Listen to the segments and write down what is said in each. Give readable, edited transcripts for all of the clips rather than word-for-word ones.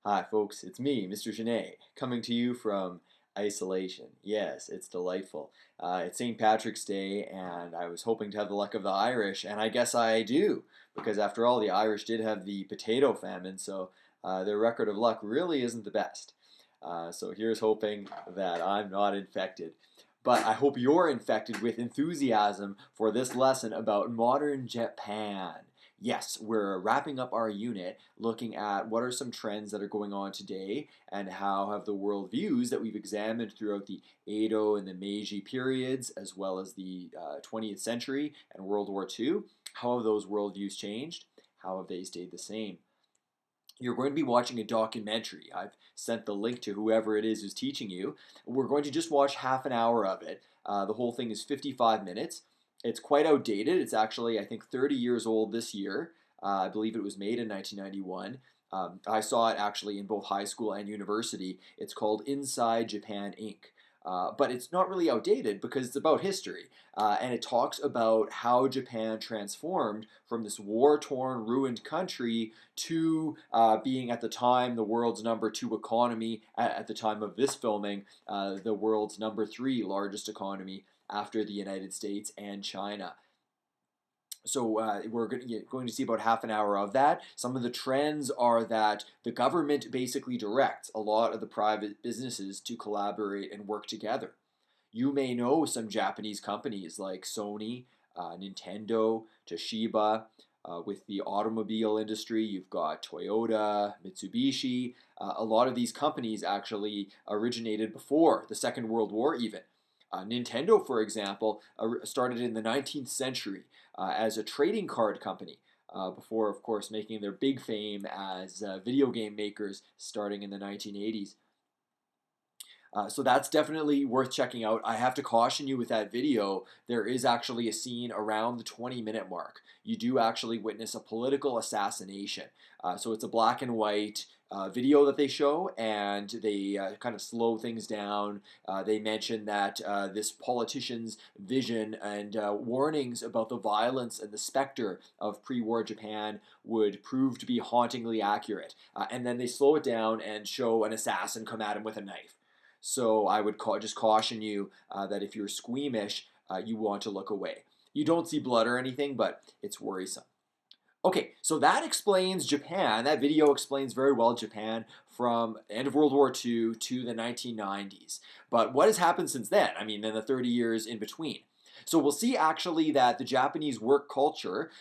Hi, folks, it's me, Mr. Genet, coming to you from isolation. Yes, it's delightful. It's St. Patrick's Day, and I was hoping to have the luck of the Irish, and I guess I do, because after all, the Irish did have the potato famine, so their record of luck really isn't the best. So here's hoping that I'm not infected. But I hope you're infected with enthusiasm for this lesson about modern Japan. Yes, we're wrapping up our unit looking at what are some trends that are going on today and how have the worldviews that we've examined throughout the Edo and the Meiji periods, as well as the 20th century and World War II, how have those worldviews changed? How have they stayed the same? You're going to be watching a documentary. I've sent the link to whoever it is who's teaching you. We're going to just watch half an hour of it. The whole thing is 55 minutes. It's quite outdated. It's actually, I think, 30 years old this year. I believe it was made in 1991. I saw it actually in both high school and university. It's called Inside Japan Inc. But it's not really outdated because it's about history. And it talks about how Japan transformed from this war torn, ruined country to being at the time the world's number two economy, at the time of this filming, the world's number three largest economy after the United States and China. So we're going to see about half an hour of that. Some of the trends are that the government basically directs a lot of the private businesses to collaborate and work together. You may know some Japanese companies like Sony, Nintendo, Toshiba. With the automobile industry, you've got Toyota, Mitsubishi. A lot of these companies actually originated before the Second World War, even. Nintendo, for example, started in the 19th century as a trading card company. Before, of course, making their big fame as video game makers starting in the 1980s. So that's definitely worth checking out. I have to caution you with that video, there is actually a scene around the 20-minute mark. You do actually witness a political assassination. So it's a black and white video that they show, and they kind of slow things down. They mention that this politician's vision and warnings about the violence and the specter of pre-war Japan would prove to be hauntingly accurate. And then they slow it down and show an assassin come at him with a knife. So I would just caution you that if you're squeamish, you want to look away. You don't see blood or anything, but it's worrisome. Okay, so that explains Japan. That video explains very well Japan from the end of World War II to the 1990s. But what has happened since then? I mean, in the 30 years in between. So we'll see actually that the Japanese work culture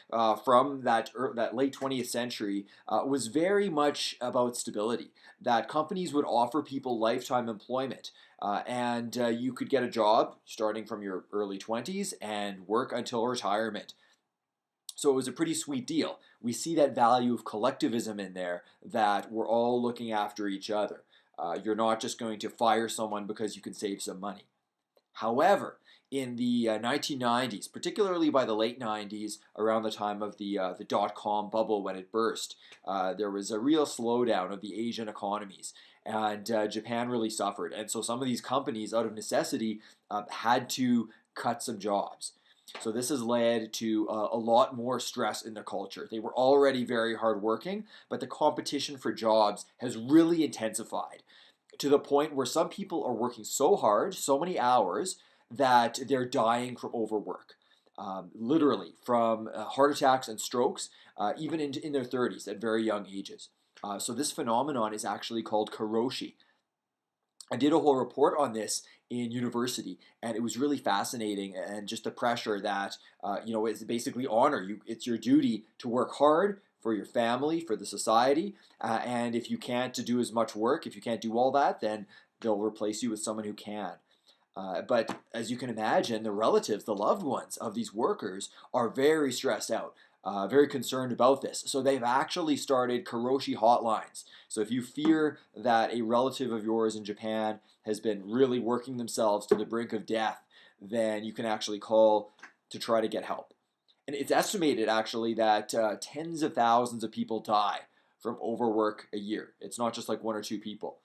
from that late 20th century was very much about stability. That companies would offer people lifetime employment. And you could get a job starting from your early 20s and work until retirement. So it was a pretty sweet deal. We see that value of collectivism in there, that we're all looking after each other. You're not just going to fire someone because you can save some money. However, in the 1990s, particularly by the late 90s, around the time of the dot-com bubble when it burst, there was a real slowdown of the Asian economies, and Japan really suffered. And so some of these companies, out of necessity, had to cut some jobs. So this has led to a lot more stress in their culture. They were already very hardworking, but the competition for jobs has really intensified to the point where some people are working so hard, so many hours, that they're dying from overwork. Literally, from heart attacks and strokes, even in their 30s at very young ages. So this phenomenon is actually called karoshi. I did a whole report on this in university, and it was really fascinating. And just the pressure that it's basically honor you. It's your duty to work hard for your family, for the society, and if you can't do as much work, if you can't do all that, then they'll replace you with someone who can. But as you can imagine, the relatives, the loved ones of these workers are very stressed out, very concerned about this. So they've actually started karoshi hotlines. So if you fear that a relative of yours in Japan has been really working themselves to the brink of death, then you can actually call to try to get help. And it's estimated actually that tens of thousands of people die from overwork a year. It's not just like one or two people.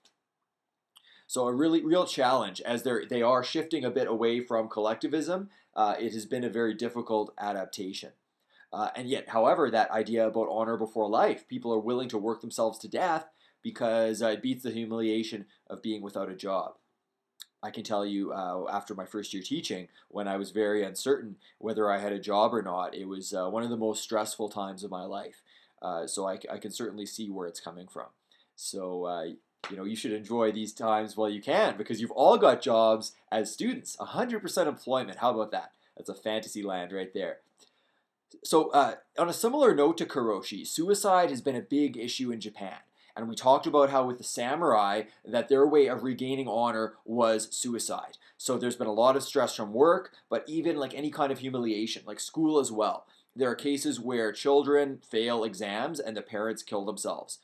So a really real challenge as they are shifting a bit away from collectivism. It has been a very difficult adaptation. And yet, however, that idea about honor before life, people are willing to work themselves to death because it beats the humiliation of being without a job. I can tell you after my first year teaching, when I was very uncertain whether I had a job or not, it was one of the most stressful times of my life. So I can certainly see where it's coming from. So you should enjoy these times while you can, because you've all got jobs as students. 100% employment. How about that? That's a fantasy land right there. So, on a similar note to karoshi, suicide has been a big issue in Japan. And we talked about how with the samurai, that their way of regaining honor was suicide. So there's been a lot of stress from work, but even like any kind of humiliation, like school as well. There are cases where children fail exams and the parents kill themselves.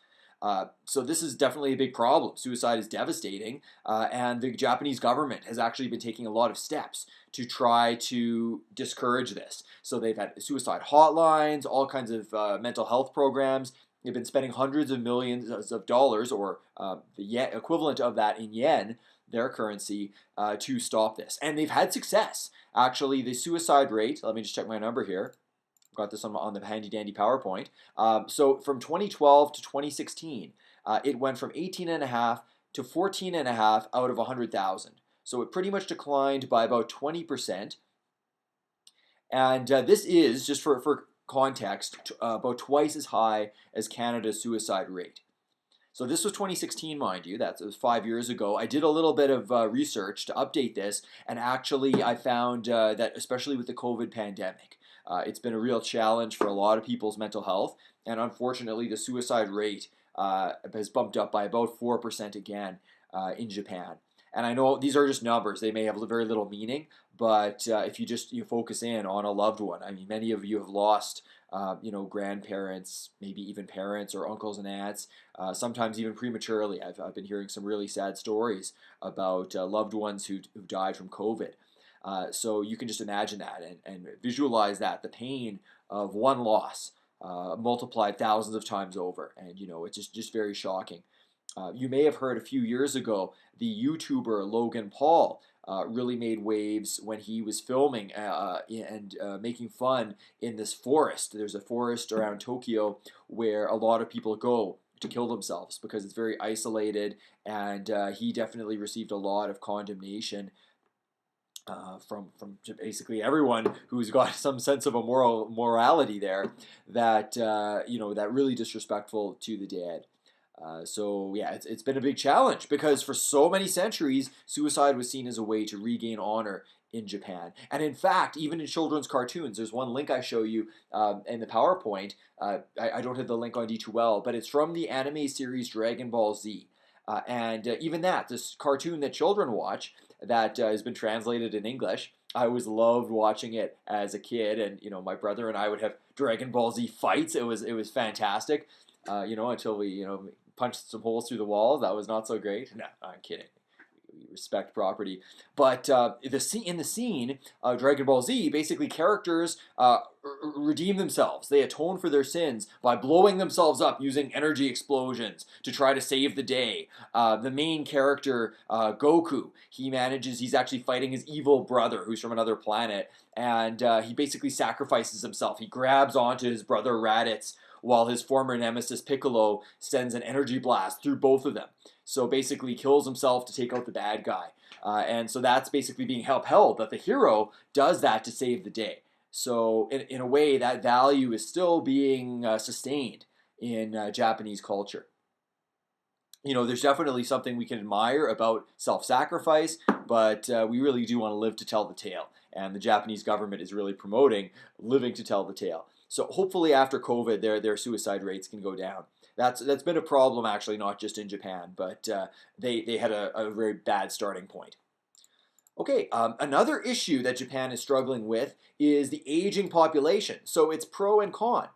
So this is definitely a big problem. Suicide is devastating, and the Japanese government has actually been taking a lot of steps to try to discourage this. So they've had suicide hotlines, all kinds of mental health programs. They've been spending hundreds of millions of dollars, or the equivalent of that in yen, their currency, to stop this. And they've had success. Actually, the suicide rate, let me just check my number here. Got this on the handy dandy PowerPoint. So from 2012 to 2016, it went from 18.5 to 14.5 out of 100,000. So it pretty much declined by about 20%. And this is, just for context, about twice as high as Canada's suicide rate. So this was 2016, mind you. That was 5 years ago. I did a little bit of research to update this, and actually I found that especially with the COVID pandemic, it's been a real challenge for a lot of people's mental health, and unfortunately the suicide rate has bumped up by about 4% again in Japan. And I know these are just numbers. They may have very little meaning, but if you focus in on a loved one, I mean, many of you have lost grandparents, maybe even parents or uncles and aunts, sometimes even prematurely. I've been hearing some really sad stories about loved ones who died from COVID. So you can just imagine that and visualize that, the pain of one loss multiplied thousands of times over. And, it's just very shocking. You may have heard a few years ago, the YouTuber Logan Paul really made waves when he was filming and making fun in this forest. There's a forest around Tokyo where a lot of people go to kill themselves because it's very isolated, and he definitely received a lot of condemnation from basically everyone who's got some sense of a morality there, that that really disrespectful to the dead. So yeah, it's been a big challenge because for so many centuries, suicide was seen as a way to regain honor in Japan. And in fact, even in children's cartoons, there's one link I show you in the PowerPoint. I don't have the link on D2L, but it's from the anime series Dragon Ball Z. And even this cartoon that children watch, that has been translated in English. I always loved watching it as a kid, and my brother and I would have Dragon Ball Z fights. It was fantastic, until we punched some holes through the walls. That was not so great. No, I'm kidding. We respect property, but in the scene of Dragon Ball Z, basically characters redeem themselves. They atone for their sins by blowing themselves up using energy explosions to try to save the day. The main character, Goku, he's actually fighting his evil brother who's from another planet, and he basically sacrifices himself. He grabs onto his brother Raditz, while his former nemesis Piccolo sends an energy blast through both of them. So basically kills himself to take out the bad guy. And so that's basically being upheld, that the hero does that to save the day. So in a way, that value is still being sustained in Japanese culture. There's definitely something we can admire about self-sacrifice, but we really do want to live to tell the tale. And the Japanese government is really promoting living to tell the tale. So hopefully after COVID, their suicide rates can go down. That's been a problem, actually, not just in Japan, but they had a very bad starting point. Okay, another issue that Japan is struggling with is the aging population. So it's pro and con.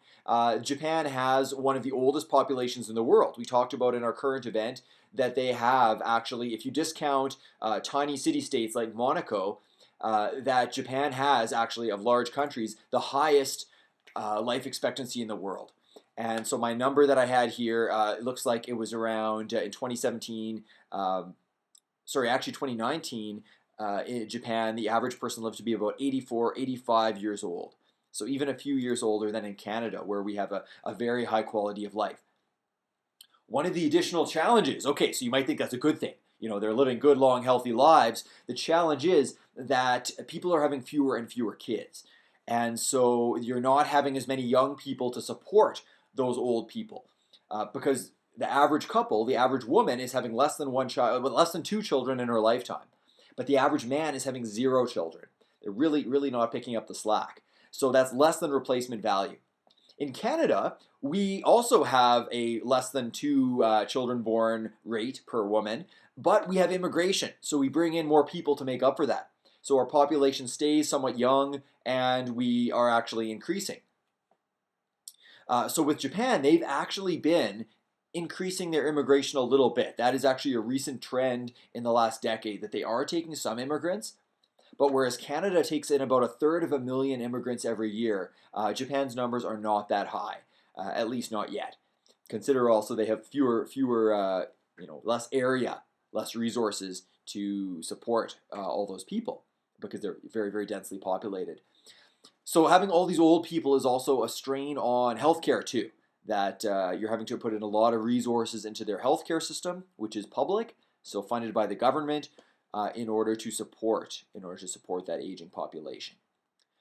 Japan has one of the oldest populations in the world. We talked about in our current event that they have, actually, if you discount tiny city-states like Monaco, that Japan has, actually, of large countries, the highest life expectancy in the world. And so my number that I had here, it looks like it was around in 2017, actually 2019, in Japan, the average person lived to be about 84, 85 years old. So even a few years older than in Canada, where we have a very high quality of life. One of the additional challenges, okay, so you might think that's a good thing. They're living good, long, healthy lives. The challenge is that people are having fewer and fewer kids. And so you're not having as many young people to support those old people. Because the average couple, the average woman is having less than one child, less than two children in her lifetime. But the average man is having zero children. They're really, really not picking up the slack. So that's less than replacement value. In Canada, we also have a less than two children born rate per woman, but we have immigration, so we bring in more people to make up for that. So our population stays somewhat young, and we are actually increasing. So with Japan, they've actually been increasing their immigration a little bit. That is actually a recent trend in the last decade, that they are taking some immigrants. But whereas Canada takes in about 1/3 of a million immigrants every year, Japan's numbers are not that high, at least not yet. Consider also they have less area, less resources to support all those people because they're very, very densely populated. So having all these old people is also a strain on healthcare too. That you're having to put in a lot of resources into their healthcare system, which is public, so funded by the government, in order to support that aging population.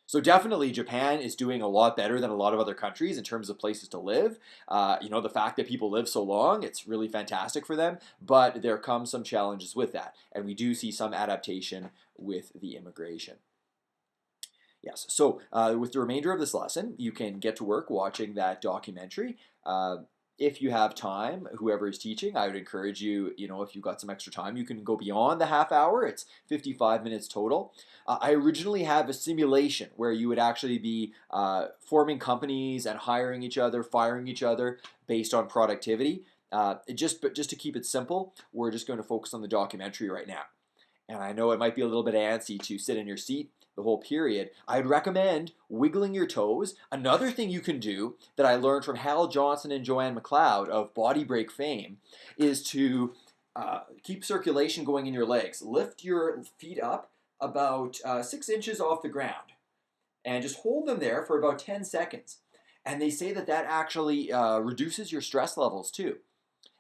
So definitely Japan is doing a lot better than a lot of other countries in terms of places to live. The fact that people live so long, it's really fantastic for them, but there come some challenges with that. And we do see some adaptation with the immigration. Yes, so with the remainder of this lesson, you can get to work watching that documentary. If you have time, whoever is teaching, I would encourage you, if you've got some extra time, you can go beyond the half hour. It's 55 minutes total. I originally have a simulation where you would actually be forming companies and hiring each other, firing each other based on productivity. Just to keep it simple, we're just going to focus on the documentary right now. And I know it might be a little bit antsy to sit in your seat the whole period. I'd recommend wiggling your toes. Another thing you can do that I learned from Hal Johnson and Joanne McLeod of Body Break fame is to keep circulation going in your legs. Lift your feet up about 6 inches off the ground and just hold them there for about 10 seconds. And they say that actually reduces your stress levels too.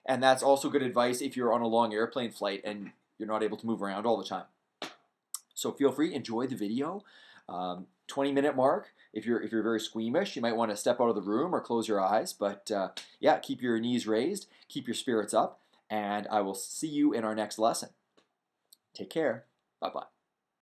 And that's also good advice if you're on a long airplane flight and you're not able to move around all the time. So feel free, enjoy the video. 20-minute mark. If you're very squeamish, you might want to step out of the room or close your eyes. But yeah, keep your knees raised, keep your spirits up, and I will see you in our next lesson. Take care. Bye-bye.